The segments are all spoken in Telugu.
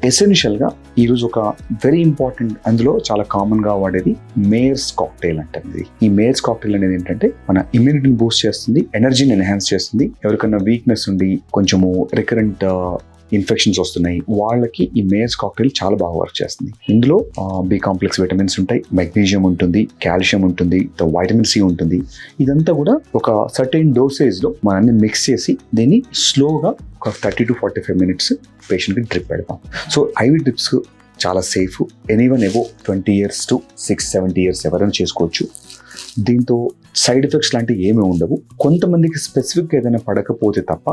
ఎసెన్షియల్గా ఈరోజు ఒక వెరీ ఇంపార్టెంట్, అందులో చాలా కామన్గా వాడేది మేయర్స్ కాక్టైల్ అంటుంది. ఈ మేయర్స్ కాక్టైల్ అనేది ఏంటంటే మన ఇమ్యూనిటీని బూస్ట్ చేస్తుంది, ఎనర్జీని ఎన్హాన్స్ చేస్తుంది. ఎవరికైనా వీక్నెస్ ఉండి కొంచెము రికరెంట్ ఇన్ఫెక్షన్స్ వస్తున్నాయి వాళ్ళకి ఈ మేయర్స్ కాక్టైల్ చాలా బాగా వర్క్ చేస్తుంది. ఇందులో బి కాంప్లెక్స్ విటమిన్స్ ఉంటాయి, మెగ్నీషియం ఉంటుంది, కాల్షియం ఉంటుంది, వైటమిన్ సి ఉంటుంది. ఇదంతా కూడా ఒక సర్టెన్ డోసేజ్లో మనల్ని మిక్స్ చేసి దీన్ని స్లోగా ఒక 30 to 45 minutes పేషెంట్కి డ్రిప్ పెడతాం. సో ఐవి డ్రిప్స్ చాలా safe. Anyone above 20 years to 60-70 years ఎవరైనా చేసుకోవచ్చు. దీంతో సైడ్ ఎఫెక్ట్స్ లాంటివి ఏమీ ఉండవు. కొంతమందికి స్పెసిఫిక్గా ఏదైనా పడకపోతే తప్ప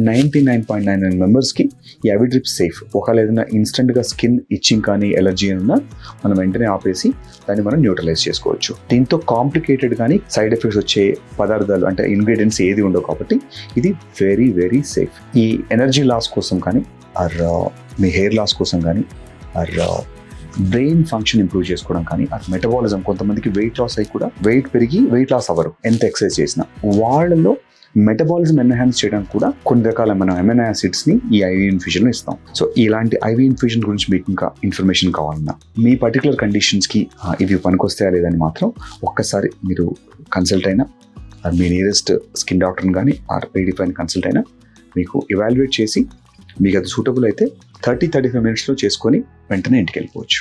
99.99 మెంబర్స్కి ఈ ఐవి డ్రిప్ సేఫ్. ఒకవేళ ఏదైనా ఇన్స్టెంట్గా స్కిన్ ఇచ్చింగ్ కానీ ఎలర్జీ ఉన్నా మనం వెంటనే ఆపేసి దాన్ని మనం న్యూట్రలైజ్ చేసుకోవచ్చు. దీంతో కాంప్లికేటెడ్ కానీ సైడ్ ఎఫెక్ట్స్ వచ్చే పదార్థాలు అంటే ఇంగ్రీడియంట్స్ ఏది ఉండవు కాబట్టి ఇది వెరీ వెరీ సేఫ్. ఈ ఎనర్జీ లాస్ కోసం కానీ ఆర్ మీ హెయిర్ లాస్ కోసం కానీ ఆర్ బ్రెయిన్ ఫంక్షన్ ఇంప్రూవ్ చేసుకోవడం కానీ ఆ మెటబాలిజం, కొంతమందికి వెయిట్ లాస్ అయ్యి కూడా వెయిట్ పెరిగి వెయిట్ లాస్ అవ్వరు ఎంత ఎక్సర్సైజ్ చేసినా, వాళ్ళలో మెటబాలిజం ఎన్హాన్స్ చేయడానికి కూడా కొన్ని రకాల మనం అమైనో యాసిడ్స్ని ఈ ఐవి ఇన్ఫ్యూజన్ ఇస్తాం. సో ఇలాంటి ఐవి ఇన్ఫ్యూజన్ గురించి మీకు ఇంకా ఇన్ఫర్మేషన్ కావాలన్నా, మీ పర్టికులర్ కండిషన్స్కి ఇవి పనికొస్తాయా లేదని మాత్రం ఒక్కసారి మీరు కన్సల్ట్ అయినా, మీ నియరెస్ట్ స్కిన్ డాక్టర్ని కానీ ఆర్ పేడిఫైన్ కన్సల్ట్ అయినా మీకు ఎవాల్యుయేట్ చేసి మీకు అది సూటబుల్ అయితే 30-35 minutesలో చేసుకొని వెంటనే ఇంటికి వెళ్ళిపోవచ్చు.